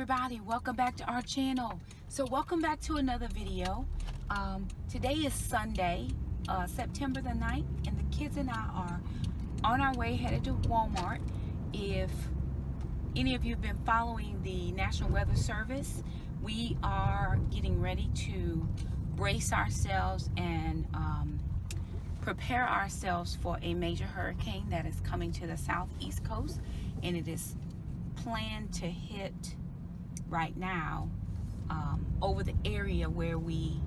everybody, welcome back to our channel. So welcome back to another video. Today is Sunday, September the 9th, and the kids and I are on our way headed to Walmart. If any of you have been following the National Weather Service, we are getting ready to brace ourselves and prepare ourselves for a major hurricane that is coming to the southeast coast, and it is planned to hit right now over the area where we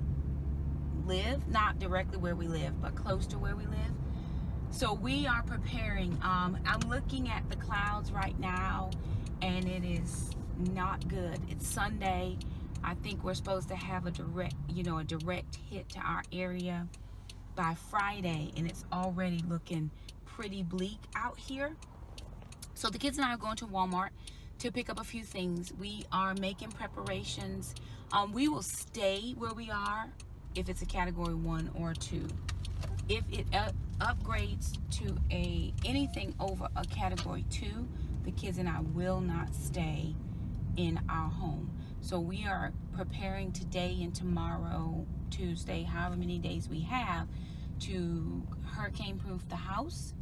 live, not directly where we live, but close to where we live. So we are preparing. I'm looking at the clouds right now, and it is not good. It's Sunday. I think we're supposed to have a direct hit to our area by Friday, and it's already looking pretty bleak out here. So the kids and I are going to Walmart to pick up a few things. We are making preparations. We will stay where we are if it's a category 1 or 2. If it upgrades to anything over a category 2, the kids and I will not stay in our home. So we are preparing today and tomorrow, Tuesday, however many days we have, to hurricane proof the house.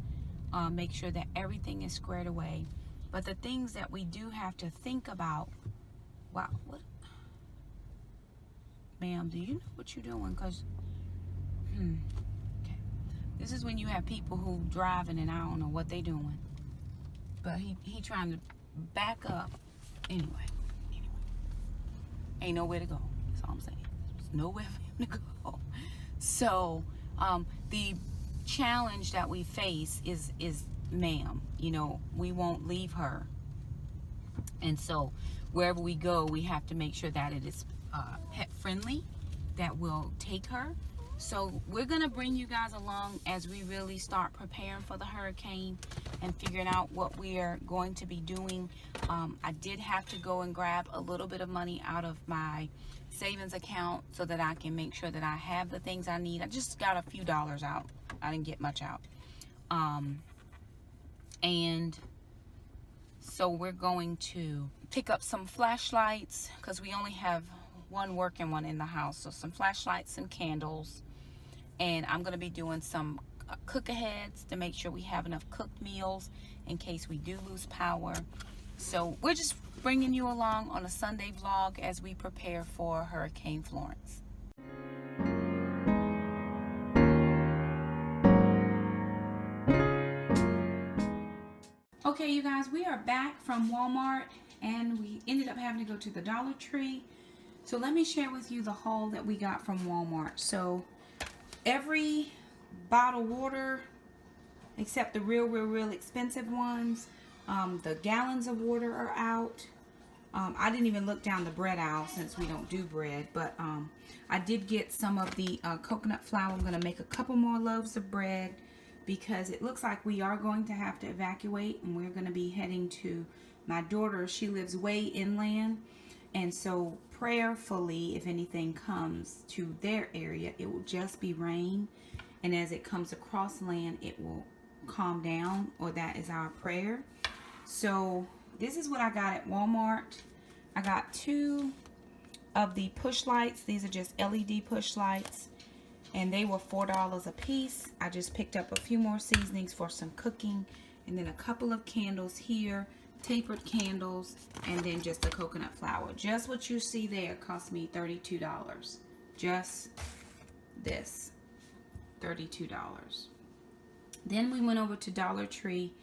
Make sure that everything is squared away. But the things that we do have to think about, wow, what? Ma'am, do you know what you're doing? Because, okay. This is when you have people who driving and I don't know what they doing. But he trying to back up. Anyway. Ain't nowhere to go. That's all I'm saying. There's nowhere for him to go. So, the challenge that we face is ma'am, we won't leave her, and so wherever we go we have to make sure that it is pet friendly, that will take her. So we're gonna bring you guys along as we really start preparing for the hurricane and figuring out what we are going to be doing. I did have to go and grab a little bit of money out of my savings account so that I can make sure that I have the things I need. I just got a few dollars out. I didn't get much out. And so we're going to pick up some flashlights because we only have one working one in the house. So some flashlights, some candles, and I'm going to be doing some cook-aheads to make sure we have enough cooked meals in case we do lose power. So we're just bringing you along on a Sunday vlog as we prepare for Hurricane Florence. Okay, you guys, we are back from Walmart, and we ended up having to go to the Dollar Tree. So let me share with you the haul that we got from Walmart. So every bottled water, except the real expensive ones, the gallons of water are out. I didn't even look down the bread aisle since we don't do bread, but I did get some of the coconut flour. I'm going to make a couple more loaves of bread, because it looks like we are going to have to evacuate, and we're going to be heading to my daughter. She lives way inland, and so prayerfully, if anything comes to their area, it will just be rain, and as it comes across land, it will calm down, or that is our prayer. So this is what I got at Walmart. I got 2 of the push lights. These are just LED push lights, and they were $4 a piece. I just picked up a few more seasonings for some cooking, and then a couple of candles here, tapered candles, and then just the coconut flour. Just what you see there cost me $32. Just this, $32. Then we went over to Dollar Tree,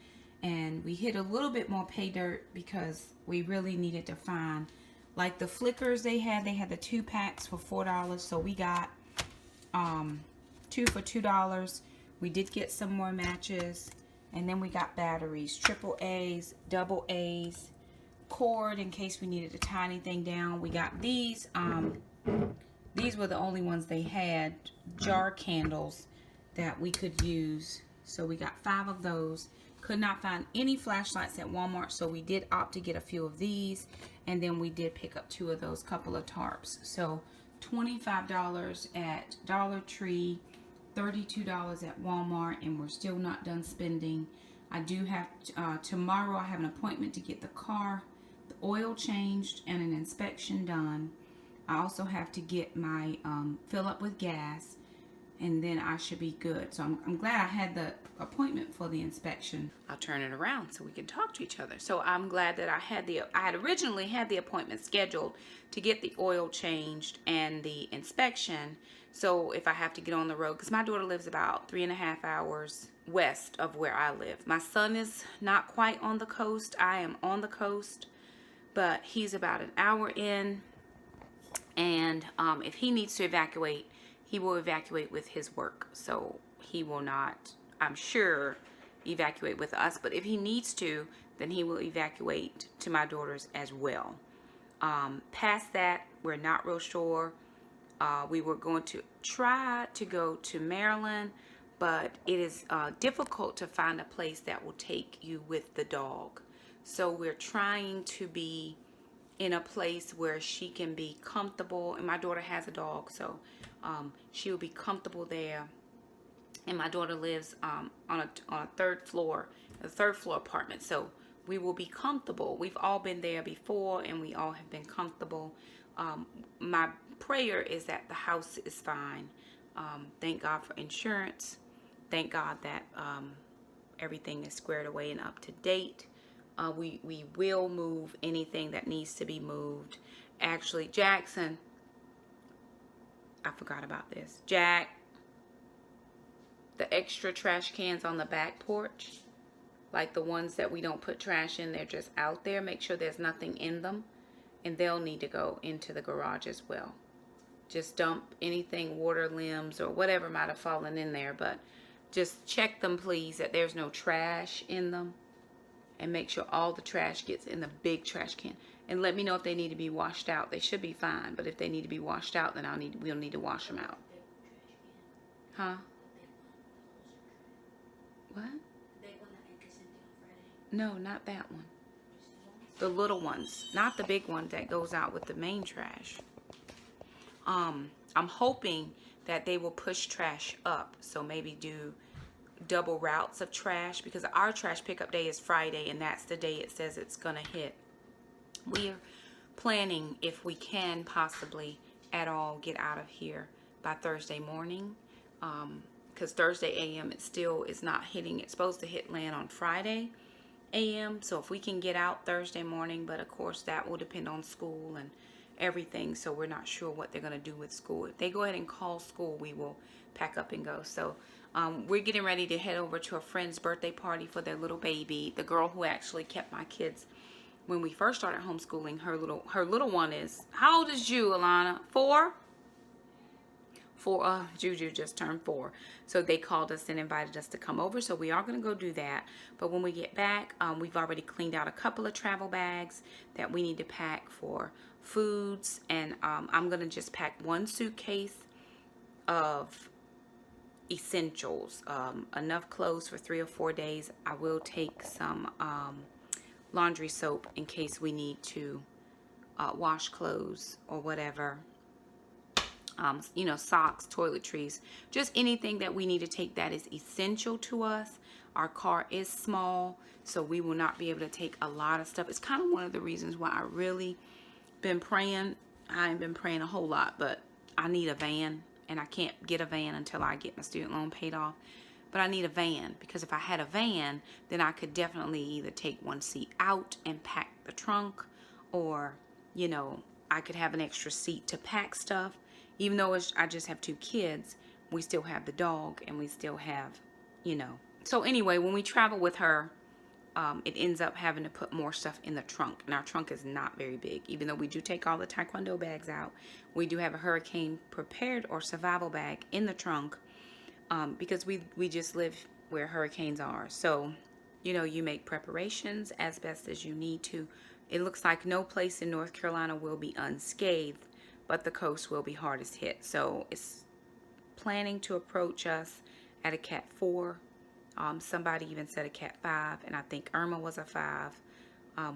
and we hit a little bit more pay dirt because we really needed to find, like the flickers they had the 2 packs for $4, so we got 2 for $2. We did get some more matches, and then we got batteries, AAAs, AA's, cord in case we needed to tie anything down. We got these. These were the only ones they had, jar candles that we could use. So we got 5 of those. Could not find any flashlights at Walmart, so we did opt to get a few of these, and then we did pick up 2 of those couple of tarps. So $25 at Dollar Tree, $32 at Walmart, and we're still not done spending. I do have tomorrow I have an appointment to get the car oil changed and an inspection done. I also have to get my fill up with gas, and then I should be good. So I'm glad I had the appointment for the inspection. I'll turn it around so we can talk to each other. So I'm glad that I had originally had the appointment scheduled to get the oil changed and the inspection. So if I have to get on the road, because my daughter lives about 3.5 hours west of where I live. My son is not quite on the coast. I am on the coast, but he's about an hour in. And if he needs to evacuate, he will evacuate with his work. So he will not, I'm sure, evacuate with us. But if he needs to, then he will evacuate to my daughter's as well. Past that, we're not real sure. We were going to try to go to Maryland, but it is difficult to find a place that will take you with the dog. So we're trying to be in a place where she can be comfortable, and my daughter has a dog, so she will be comfortable there. And my daughter lives on a third floor apartment, so we will be comfortable. We've all been there before, and we all have been comfortable. My prayer is that the house is fine. Thank God for insurance. Thank God that everything is squared away and up to date. We will move anything that needs to be moved. Actually, Jackson, I forgot about this. Jack, the extra trash cans on the back porch, like the ones that we don't put trash in, they're just out there. Make sure there's nothing in them, and they'll need to go into the garage as well. Just dump anything, water limbs or whatever might have fallen in there, but just check them, please, that there's no trash in them. And make sure all the trash gets in the big trash can. And let me know if they need to be washed out. They should be fine, but if they need to be washed out, then we'll need to wash them out. Huh? What? No, not that one. The little ones, not the big one that goes out with the main trash. I'm hoping that they will push trash up, so maybe do double routes of trash, because our trash pickup day is Friday, and that's the day it says it's gonna hit. We're planning, if we can possibly at all, get out of here by Thursday morning, because Thursday AM it still is not hitting. It's supposed to hit land on Friday AM, so if we can get out Thursday morning, but of course that will depend on school and everything, so we're not sure what they're going to do with school. If they go ahead and call school, we will pack up and go. So we're getting ready to head over to a friend's birthday party for their little baby. The girl who actually kept my kids when we first started homeschooling, her little one is, how old is you, Alana? 4? Juju just turned 4. So they called us and invited us to come over. So we are going to go do that. But when we get back, we've already cleaned out a couple of travel bags that we need to pack for foods. And I'm going to just pack one suitcase of essentials, enough clothes for 3 or 4 days. I will take some laundry soap in case we need to wash clothes or whatever. Socks, toiletries, just anything that we need to take that is essential to us. Our car is small, so we will not be able to take a lot of stuff. It's kind of one of the reasons why I really been praying. I ain't been praying a whole lot, but I need a van, and I can't get a van until I get my student loan paid off. But I need a van, because if I had a van, then I could definitely either take one seat out and pack the trunk, or, I could have an extra seat to pack stuff. Even though I just have 2 kids, we still have the dog, and we still have, So anyway, when we travel with her, it ends up having to put more stuff in the trunk. And our trunk is not very big. Even though we do take all the Taekwondo bags out, we do have a hurricane prepared or survival bag in the trunk, because we just live where hurricanes are. So, you make preparations as best as you need to. It looks like no place in North Carolina will be unscathed, but the coast will be hardest hit. So it's planning to approach us at a Cat 4. Somebody even said a Cat 5, and I think Irma was a 5.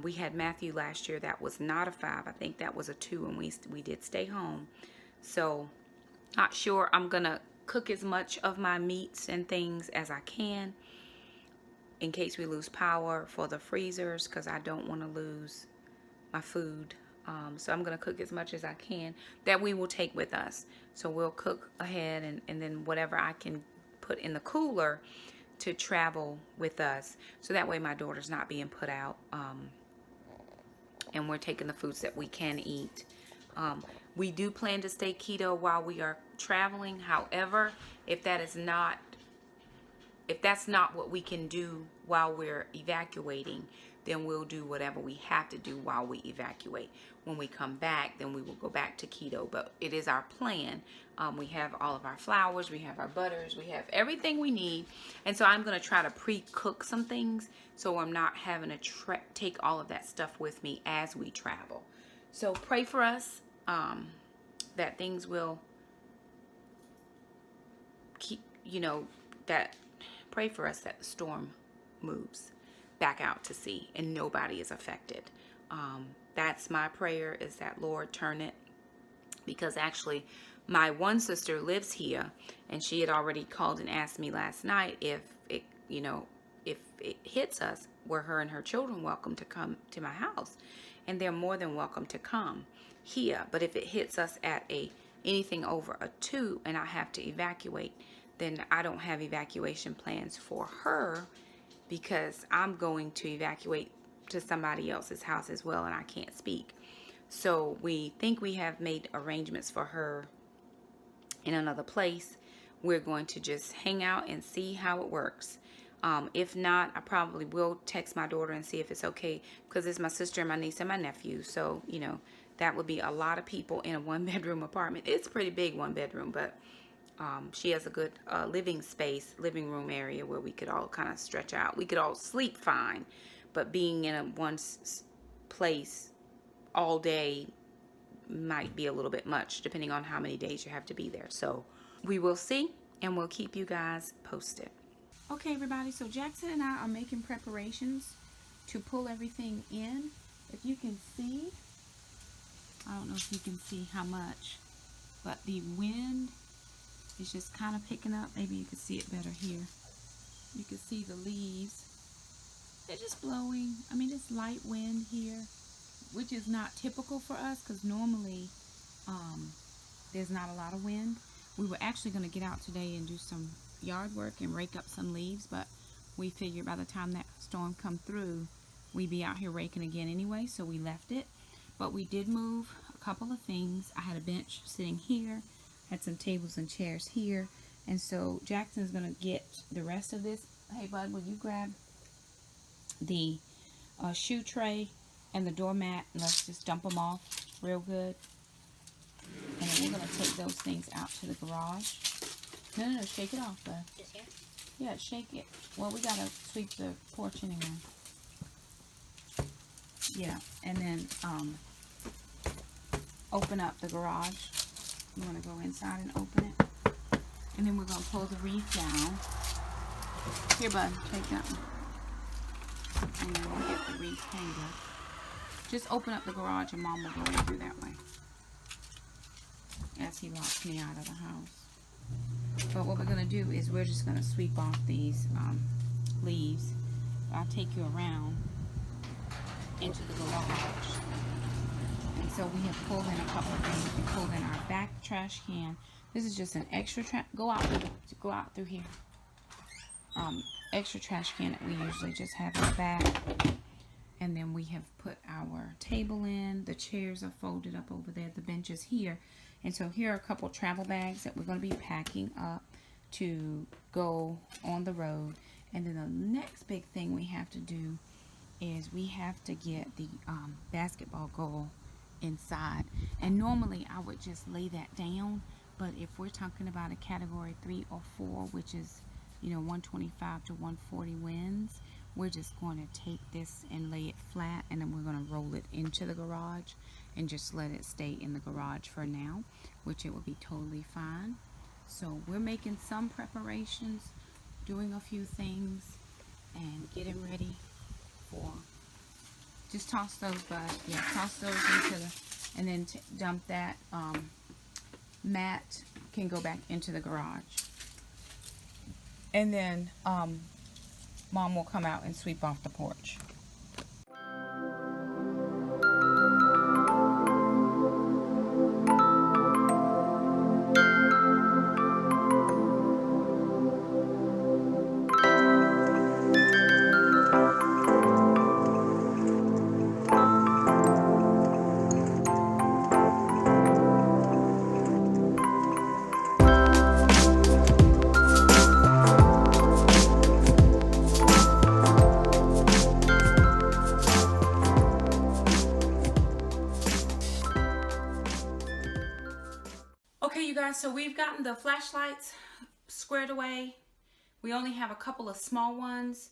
We had Matthew last year that was not a 5. I think that was a 2, and we did stay home. So not sure. I'm going to cook as much of my meats and things as I can in case we lose power for the freezers, because I don't want to lose my food. So I'm going to cook as much as I can that we will take with us. So we'll cook ahead, and then whatever I can put in the cooler to travel with us. So that way my daughter's not being put out. And we're taking the foods that we can eat. We do plan to stay keto while we are traveling. However, if that's not what we can do while we're evacuating, then we'll do whatever we have to do while we evacuate. When we come back, then we will go back to keto. But it is our plan. We have all of our flours, we have our butters, we have everything we need. And so I'm going to try to pre-cook some things so I'm not having to take all of that stuff with me as we travel. So pray for us that things will keep, pray for us that the storm moves back out to sea and nobody is affected. That's my prayer, is that Lord turn it, because actually my one sister lives here and she had already called and asked me last night if it hits us, were her and her children welcome to come to my house, and they're more than welcome to come here. But if it hits us at anything over a 2 and I have to evacuate, then I don't have evacuation plans for her, because I'm going to evacuate to somebody else's house as well and I can't speak. So we think we have made arrangements for her in another place. We're going to just hang out and see how it works. If not, I probably will text my daughter and see if it's okay, because it's my sister and my niece and my nephew. So, that would be a lot of people in a 1-bedroom apartment. It's a pretty big 1-bedroom, but she has a good living room area where we could all kind of stretch out. We could all sleep fine, but being in one place all day might be a little bit much, depending on how many days you have to be there. So we will see, and we'll keep you guys posted. Okay, everybody, so Jackson and I are making preparations to pull everything in. If you can see, I don't know if you can see how much, but the wind is just kind of picking up. Maybe you can see it better here. You can see the leaves. They're just blowing. I mean, it's light wind here, which is not typical for us, because normally there's not a lot of wind. We were actually going to get out today and do some yard work and rake up some leaves, but we figured by the time that storm come through, we'd be out here raking again anyway, so we left it. But we did move a couple of things. I had a bench sitting here, had some tables and chairs here, and so Jackson's going to get the rest of this. Hey, bud, will you grab the shoe tray and the doormat, and let's just dump them off real good. And then we're going to take those things out to the garage. No, shake it off, bud. Just here? Yeah, shake it. Well, we got to sweep the porch anyway. Yeah, and then open up the garage. You want to go inside and open it. And then we're going to pull the wreath down. Here, bud, take that one. And then we'll get the wreath hanger. Just open up the garage and Mom will go in through that way, as he locks me out of the house. But what we're going to do is we're just going to sweep off these leaves. I'll take you around into the garage. And so we have pulled in a couple of things. We pulled in our back trash can. This is just an extra trash. Go out through here. Extra trash can that we usually just have in the back. And then we have put our table in. The chairs are folded up over there. The bench is here. And so here are a couple travel bags that we're going to be packing up to go on the road. And then the next big thing we have to do is we have to get the basketball goal inside. And normally I would just lay that down. But if we're talking about a category 3 or 4, which is, 125 to 140 winds, we're just going to take this and lay it flat, and then we're going to roll it into the garage and just let it stay in the garage for now, which it will be totally fine. So we're making some preparations, doing a few things, and getting ready for, just toss those, bud. Yeah, toss those into the, and then dump that mat can go back into the garage. And then Mom will come out and sweep off the porch. Okay, you guys, so we've gotten the flashlights squared away. We only have a couple of small ones.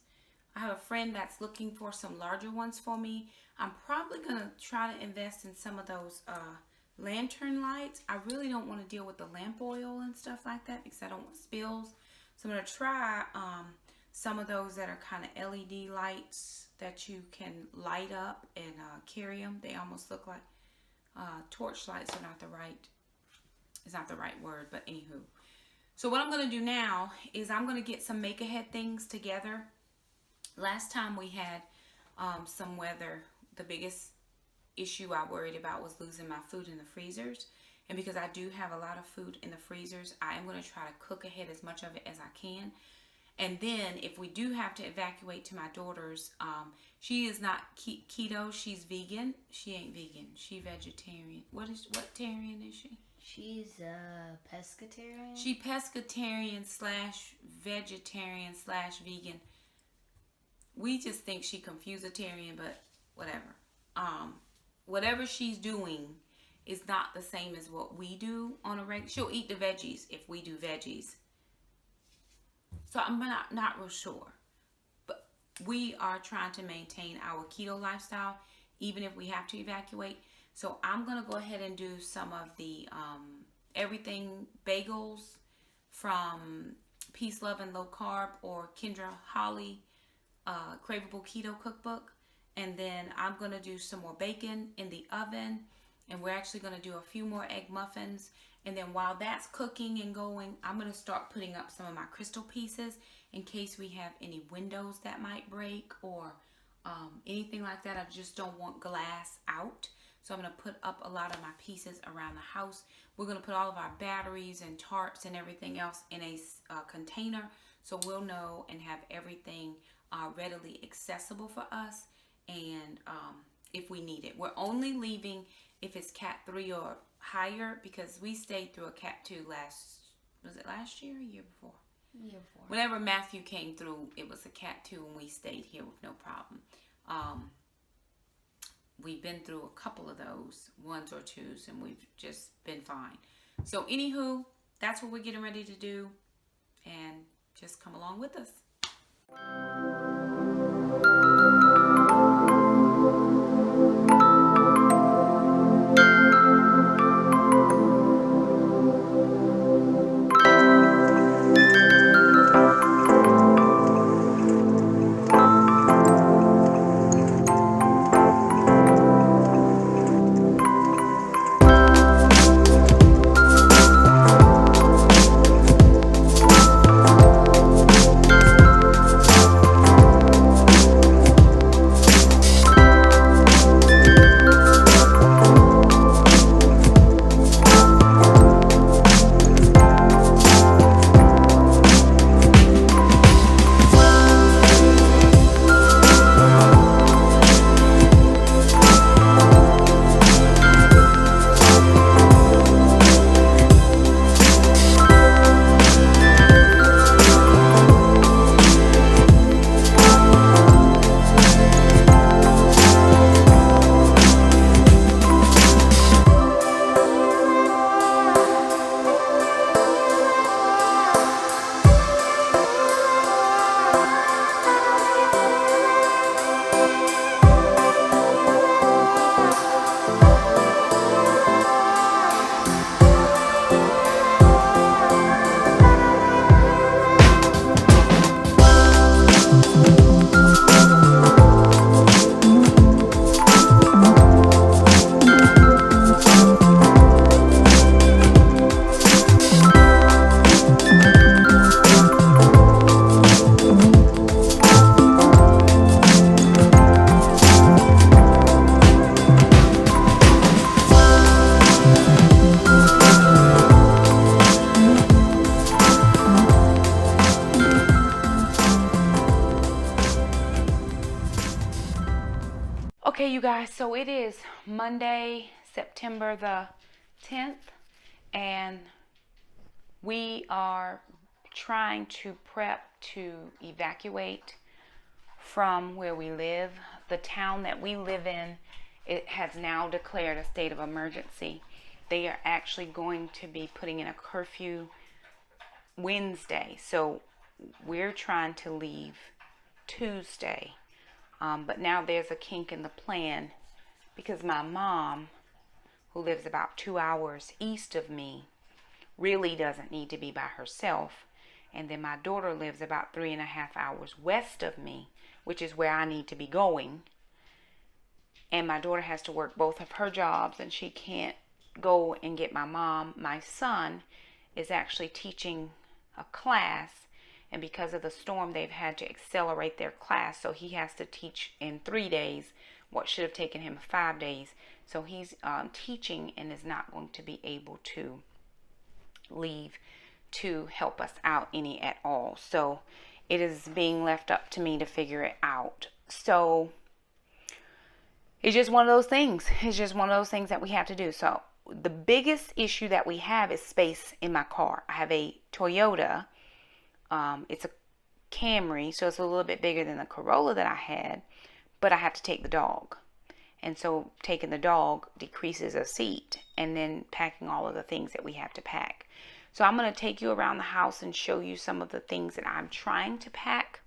I have a friend that's looking for some larger ones for me. I'm probably going to try to invest in some of those lantern lights. I really don't want to deal with the lamp oil and stuff like that because I don't want spills. So I'm going to try some of those that are kind of LED lights that you can light up and carry them. They almost look like torch lights are not the right, it's not the right word, but anywho. So what I'm going to do now is I'm going to get some make-ahead things together. Last time we had some weather, the biggest issue I worried about was losing my food in the freezers. And because I do have a lot of food in the freezers, I am going to try to cook ahead as much of it as I can. And then if we do have to evacuate to my daughter's, she is not keto, she's vegan. She ain't vegan, she vegetarian. What tarian is she? She's a pescatarian. She pescatarian / vegetarian / vegan. We just think she confusitarian, but whatever. Whatever she's doing is not the same as what we do on a regular. She'll eat the veggies if we do veggies. So I'm not real sure. But we are trying to maintain our keto lifestyle, even if we have to evacuate. So I'm going to go ahead and do some of the everything bagels from Peace, Love, and Low Carb or Kendra Holly Craveable Keto Cookbook. And then I'm going to do some more bacon in the oven. And we're actually going to do a few more egg muffins. And then while that's cooking and going, I'm going to start putting up some of my crystal pieces in case we have any windows that might break or anything like that. I just don't want glass out. So I'm going to put up a lot of my pieces around the house. We're going to put all of our batteries and tarps and everything else in a container. So we'll know and have everything readily accessible for us. And if we need it. We're only leaving if it's Cat 3 or higher because we stayed through a Cat 2 last year or year before? Year before. Whenever Matthew came through, it was a Cat 2 and we stayed here with no problem. We've been through a couple of those, 1s or 2s, and we've just been fine. So anywho, that's what we're getting ready to do. And just come along with us. Okay, you guys, so it is Monday, September the 10th, and we are trying to prep to evacuate from where we live. The town that we live in, it has now declared a state of emergency. they are actually going to be putting in a curfew Wednesday. So we're trying to leave Tuesday. But now there's a kink in the plan because my mom, who lives about 2 hours east of me, really doesn't need to be by herself. And then my daughter lives about 3.5 hours west of me, which is where I need to be going. And my daughter has to work both of her jobs, and she can't go and get my mom. My son is actually teaching a class, and because of the storm, they've had to accelerate their class. So he has to teach in 3 days what should have taken him 5 days. So he's teaching and is not going to be able to leave to help us out any at all. So it is being left up to me to figure it out. So it's just one of those things. It's just one of those things that we have to do. So the biggest issue that we have is space in my car. I have a Toyota. It's a Camry, so it's a little bit bigger than the Corolla that I had, but I have to take the dog. And so taking the dog decreases a seat, and then packing all of the things that we have to pack. So I'm going to take you around the house and show you some of the things that I'm trying to pack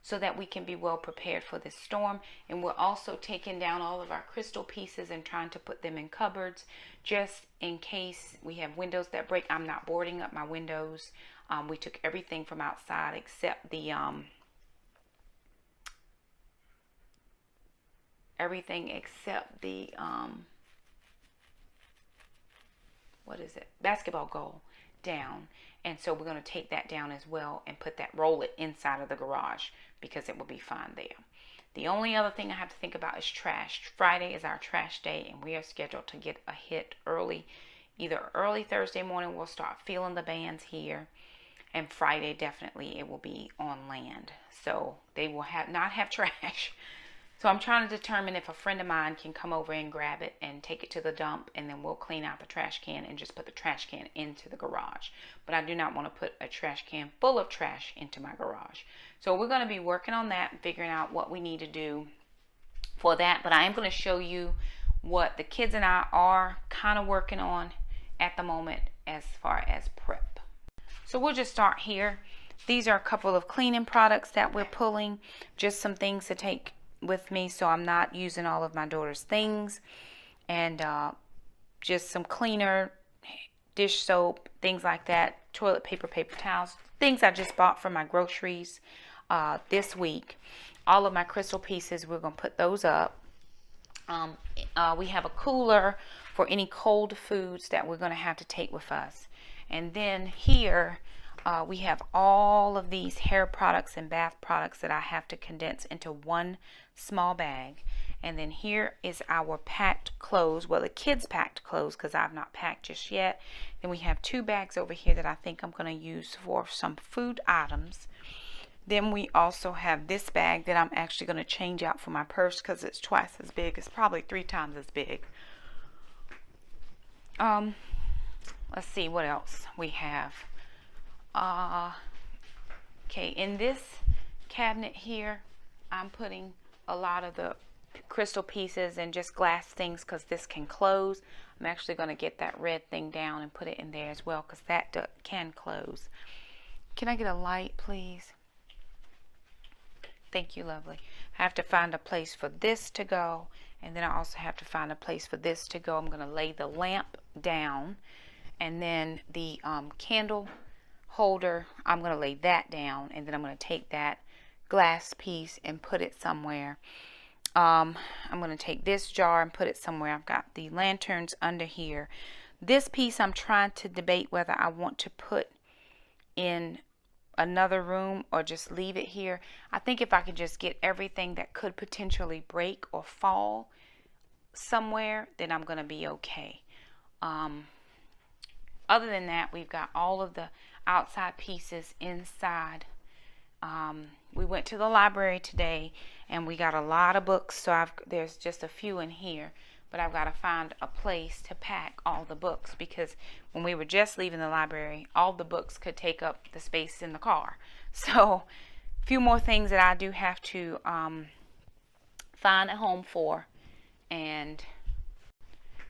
so that we can be well prepared for this storm. And we're also taking down all of our crystal pieces and trying to put them in cupboards just in case we have windows that break. I'm not boarding up my windows. We took everything from outside except the basketball goal down. And so we're going to take that down as well and roll it inside of the garage because it will be fine there. The only other thing I have to think about is trash. Friday is our trash day, and we are scheduled to get a hit early. Either early Thursday morning, we'll start feeling the bands here, and Friday definitely it will be on land. So they will not have trash. So I'm trying to determine if a friend of mine can come over and grab it and take it to the dump, and then we'll clean out the trash can and just put the trash can into the garage. But I do not want to put a trash can full of trash into my garage. So we're going to be working on that and figuring out what we need to do for that. But I am going to show you what the kids and I are kind of working on at the moment as far as prep. So we'll just start here. These are a couple of cleaning products that we're pulling, just some things to take with me so I'm not using all of my daughter's things, and just some cleaner, dish soap, things like that, toilet paper, paper towels, things I just bought from my groceries this week. All of my crystal pieces, we're going to put those up. We have a cooler for any cold foods that we're going to have to take with us. And then here we have all of these hair products and bath products that I have to condense into one small bag. And then here is our packed clothes. Well, the kids packed clothes because I've not packed just yet. Then we have 2 bags over here that I think I'm going to use for some food items. Then we also have this bag that I'm actually going to change out for my purse because it's twice as big. It's probably 3 times as big. Let's see what else we have. Okay, in this cabinet here, I'm putting a lot of the crystal pieces and just glass things because this can close. I'm actually going to get that red thing down and put it in there as well because that can close. Can I get a light, please? Thank you, lovely. I have to find a place for this to go, and then I also have to find a place for this to go. I'm going to lay the lamp down, and then the candle holder, I'm going to lay that down, and then I'm going to take that glass piece and put it somewhere. I'm going to take this jar and put it somewhere. I've got the lanterns under here. This piece I'm trying to debate whether I want to put in another room or just leave it here. I think if I could just get everything that could potentially break or fall somewhere, then I'm going to be okay. Other than that, we've got all of the outside pieces inside. We went to the library today and we got a lot of books, so there's just a few in here, but I've got to find a place to pack all the books because when we were just leaving the library, all the books could take up the space in the car. So a few more things that I do have to find a home for, and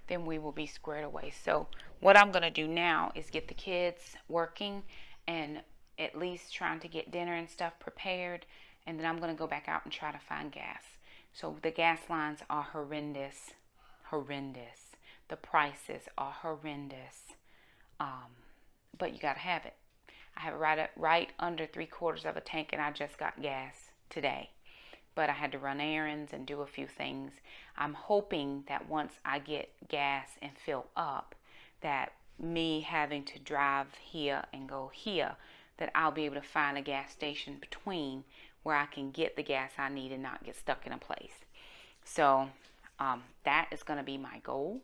then we will be squared away. So what I'm going to do now is get the kids working and at least trying to get dinner and stuff prepared. And then I'm going to go back out and try to find gas. So the gas lines are horrendous. The prices are horrendous. But you got to have it. I have it right under 3/4 of a tank, and I just got gas today. But I had to run errands and do a few things. I'm hoping that once I get gas and fill up, that me having to drive here and go here, that I'll be able to find a gas station between where I can get the gas I need and not get stuck in a place. So that is going to be my goal.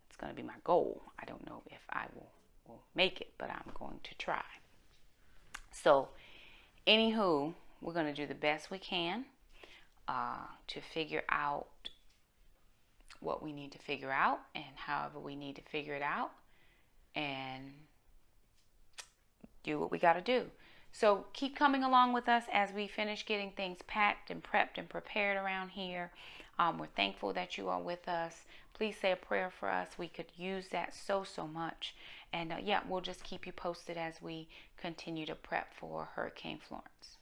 It's going to be my goal. I don't know if I will make it, but I'm going to try. So, anywho, we're going to do the best we can to figure out what we need to figure out, and however we need to figure it out, and do what we got to do. So keep coming along with us as we finish getting things packed and prepped and prepared around here. We're thankful that you are with us. Please say a prayer for us. We could use that so much. And yeah, we'll just keep you posted as we continue to prep for Hurricane Florence.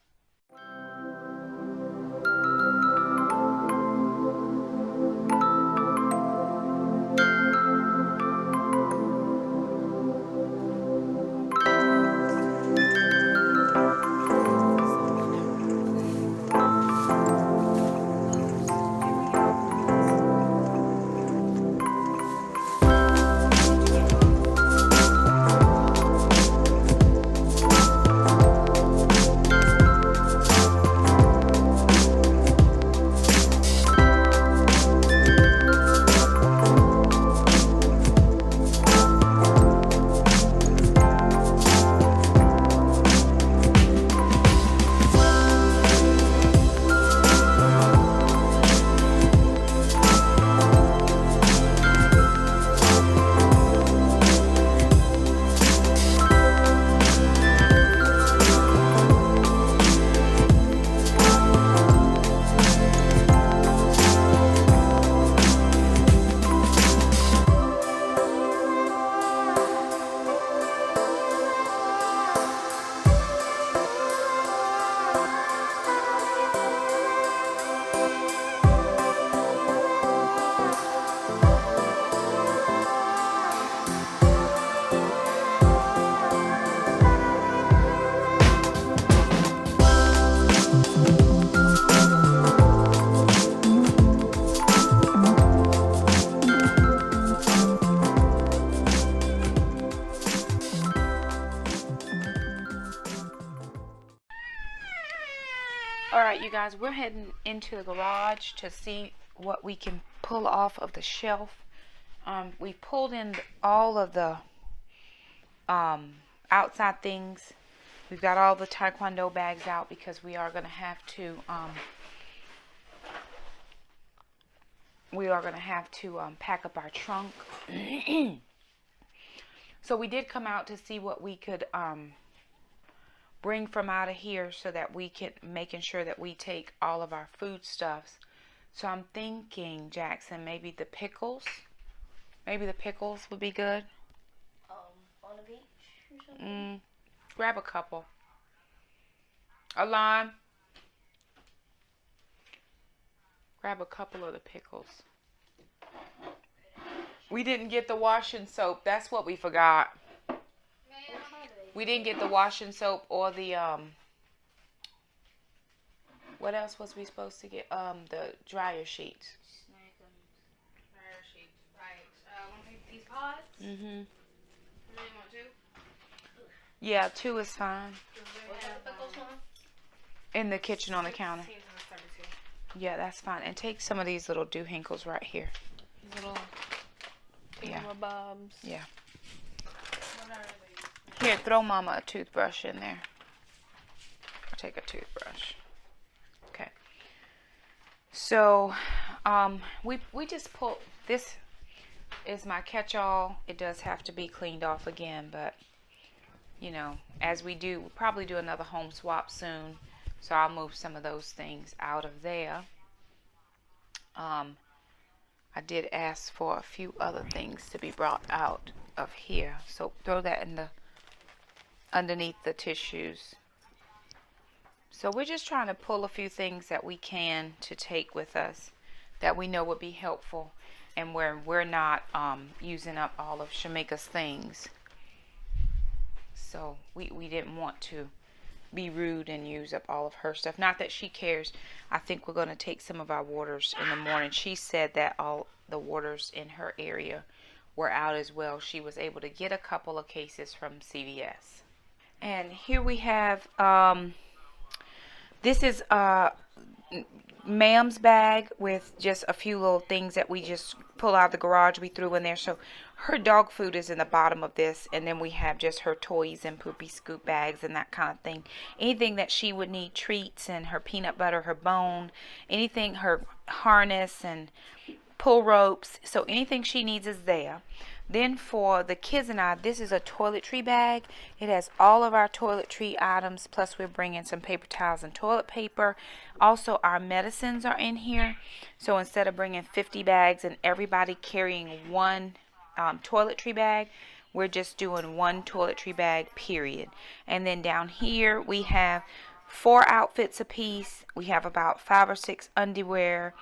Alright, you guys, we're heading into the garage to see what we can pull off of the shelf. We pulled in all of the outside things. We've got all the Taekwondo bags out because we are going to have to pack up our trunk. So we did come out to see what we could bring from out of here so that we can making sure that we take all of our foodstuffs. So I'm thinking, Jackson, maybe the pickles would be good. On the beach or something? Grab a couple. A lime. Grab a couple of the pickles. We didn't get the washing soap. That's what we forgot. We didn't get the washing soap or the what else was we supposed to get? The dryer sheets. Dryer sheets, right. Want to take these pods? Mm-hmm. You really want two? Yeah, 2 is fine. What's the pickles one? In the kitchen on the counter. Yeah, that's fine. And take some of these little doohinkles right here. These little bobs. Yeah. What are these? Here, throw Mama a toothbrush in there. Take a toothbrush. Okay. So, we just pulled, this is my catch-all. It does have to be cleaned off again, but, you know, as we do, we'll probably do another home swap soon. So I'll move some of those things out of there. I did ask for a few other things to be brought out of here. So throw that in the underneath the tissues. So we're just trying to pull a few things that we can to take with us that we know would be helpful, and where we're not using up all of Shamika's things. So we didn't want to be rude and use up all of her stuff. Not that she cares. I think we're going to take some of our waters in the morning. She said that all the waters in her area were out as well. She was able to get a couple of cases from CVS. And here we have, this is Ma'am's bag with just a few little things that we just pull out of the garage. We threw in there. So her dog food is in the bottom of this, and then we have just her toys and poopy scoop bags and that kind of thing. Anything that she would need, treats and her peanut butter, her bone, anything, her harness and pull ropes. So anything she needs is there. Then for the kids and I, this is a toiletry bag. It has all of our toiletry items, plus we're bringing some paper towels and toilet paper. Also, our medicines are in here. So instead of bringing 50 bags and everybody carrying one toiletry bag, we're just doing one toiletry bag, period. And then down here, we have 4 outfits apiece. We have about 5 or 6 underwear,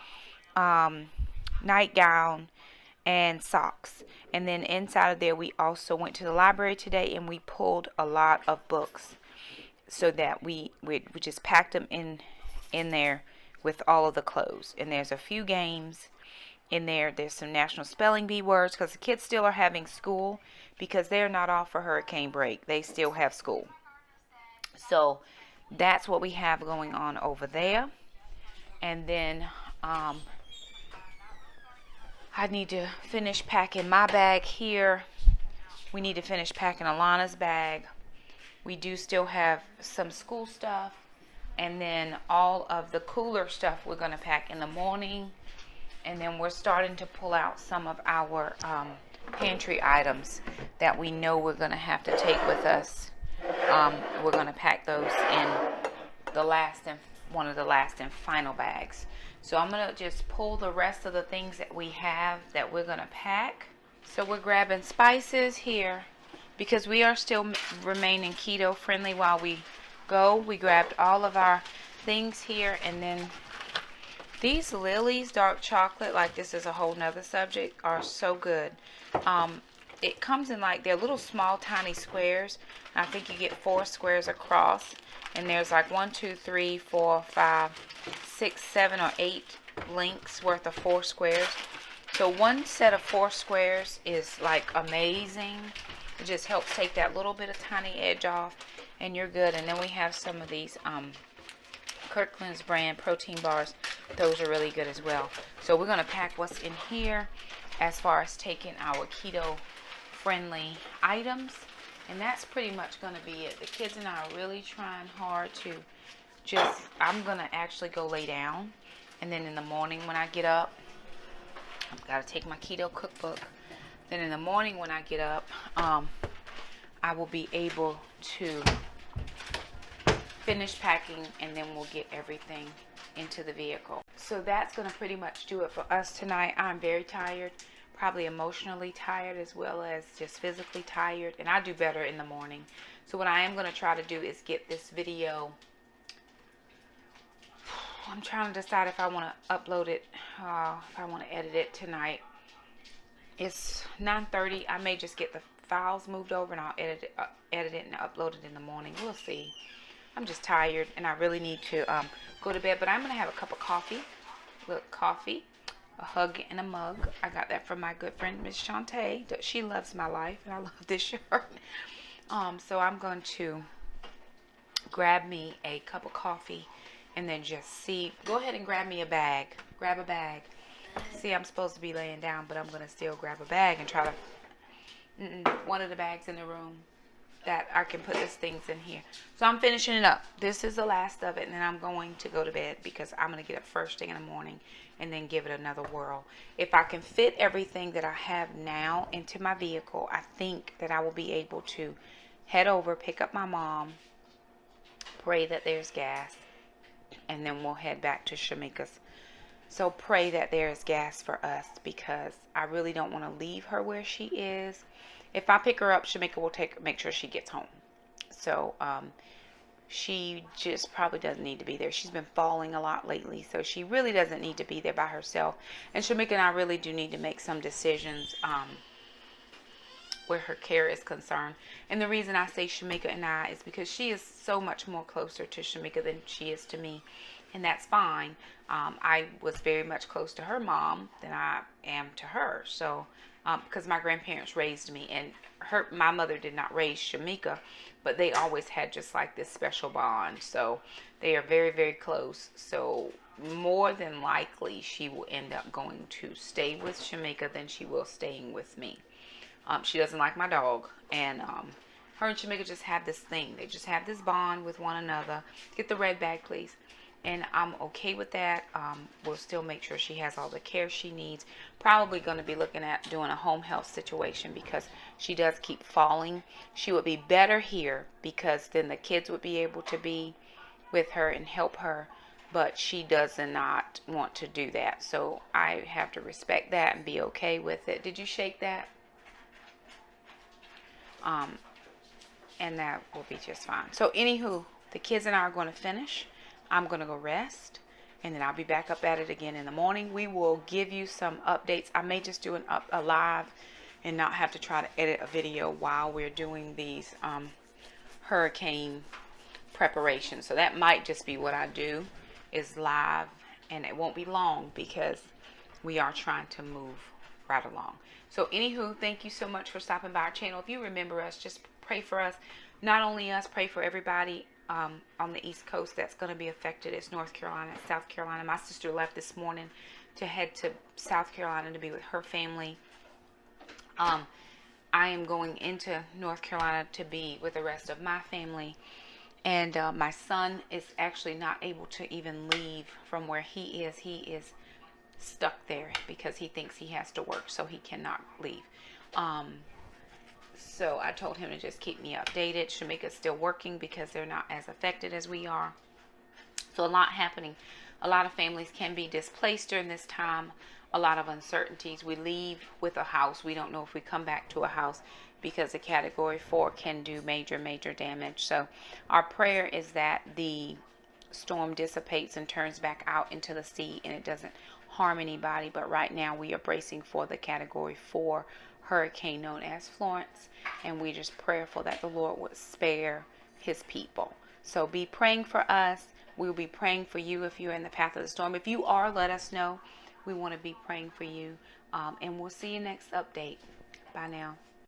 nightgown, and socks. And then inside of there, we also went to the library today and we pulled a lot of books, so that we just packed them in there with all of the clothes. And there's a few games in there. There's some National Spelling Bee words, because the kids still are having school, because they're not off for hurricane break. They still have school. So that's what we have going on over there. And then I need to finish packing my bag here. We need to finish packing Alana's bag. We do still have some school stuff. And then all of the cooler stuff we're going to pack in the morning. And then we're starting to pull out some of our pantry items that we know we're going to have to take with us. We're going to pack those in one of the last and final bags. So I'm going to just pull the rest of the things that we have that we're going to pack. So we're grabbing spices here because we are still remaining keto friendly while we go. We grabbed all of our things here, and then these Lily's dark chocolate, like this is a whole nother subject, are so good. It comes in like, they're little small tiny squares. I think you get 4 squares across, and there's like 1, 2, 3, 4, 5, 6, 7, or 8 links worth of 4 squares. So one set of 4 squares is like amazing. It just helps take that little bit of tiny edge off, and you're good. And then we have some of these Kirkland's brand protein bars. Those are really good as well. So we're going to pack what's in here as far as taking our keto friendly items, and that's pretty much going to be it. The kids and I are really trying hard to just, I'm going to actually go lay down, and then in the morning when I get up, I've got to take my keto cookbook. Then in the morning when I get up, I will be able to finish packing, and then we'll get everything into the vehicle. So that's going to pretty much do it for us tonight. I'm very tired, probably emotionally tired as well as just physically tired, and I do better in the morning. So what I am going to try to do is get this video, I'm trying to decide if I want to upload it, if I want to edit it tonight. It's 9:30. I may just get the files moved over and I'll edit it and upload it in the morning. We'll see. I'm just tired and I really need to go to bed, but I'm going to have a cup of coffee. Look, coffee, a hug and a mug. I got that from my good friend, Miss Shantae. She loves my life and I love this shirt. So I'm going to grab me a cup of coffee and then just see. Go ahead and grab me a bag. Grab a bag. See, I'm supposed to be laying down, but I'm going to still grab a bag and try to, one of the bags in the room that I can put these things in here. So I'm finishing it up. This is the last of it, and then I'm going to go to bed because I'm going to get up first thing in the morning and then give it another whirl. If I can fit everything that I have now into my vehicle, I think that I will be able to head over, pick up my mom, pray that there's gas, and then we'll head back to Shamika's So pray that there is gas for us, because I really don't want to leave her where she is. If I pick her up, Shamika will make sure she gets home. So she just probably doesn't need to be there. She's been falling a lot lately, so she really doesn't need to be there by herself. And Shamika and I really do need to make some decisions where her care is concerned. And the reason I say Shamika and I is because she is so much more closer to Shamika than she is to me. And that's fine. I was very much close to her mom than I am to her. So, because my grandparents raised me, and my mother did not raise Shamika, but they always had just like this special bond. So they are very, very close. So more than likely, she will end up going to stay with Shamika than she will staying with me. She doesn't like my dog, and her and Shamika just have this thing. They just have this bond with one another. Get the red bag, please. And I'm okay with that. We'll still make sure she has all the care she needs. Probably going to be looking at doing a home health situation, because she does keep falling. She would be better here, because then the kids would be able to be with her and help her. But she does not want to do that. So I have to respect that and be okay with it. Did you shake that? And that will be just fine. So anywho, the kids and I are going to finish. I'm going to go rest, and then I'll be back up at it again in the morning. We will give you some updates. I may just do a live and not have to try to edit a video while we're doing these hurricane preparations. So that might just be what I do, is live, and it won't be long because we are trying to move right along. So anywho, thank you so much for stopping by our channel. If you remember us, just pray for us. Not only us, pray for everybody on the East Coast that's going to be affected. It's North Carolina, South Carolina. My sister left this morning to head to South Carolina to be with her family. I am going into North Carolina to be with the rest of my family. And my son is actually not able to even leave from where he is. He is stuck there because he thinks he has to work, so he cannot leave. So I told him to just keep me updated. Shamika's still working because they're not as affected as we are. So a lot happening. A lot of families can be displaced during this time. A lot of uncertainties. We leave with a house. We don't know if we come back to a house, because a Category 4 can do major, major damage. So our prayer is that the storm dissipates and turns back out into the sea and it doesn't harm anybody. But right now we are bracing for the Category 4 hurricane known as Florence, and we're just prayerful that the Lord would spare his people. So be praying for us. We'll be praying for you if you're in the path of the storm. If you are, let us know. We want to be praying for you. And we'll see you next update. Bye now.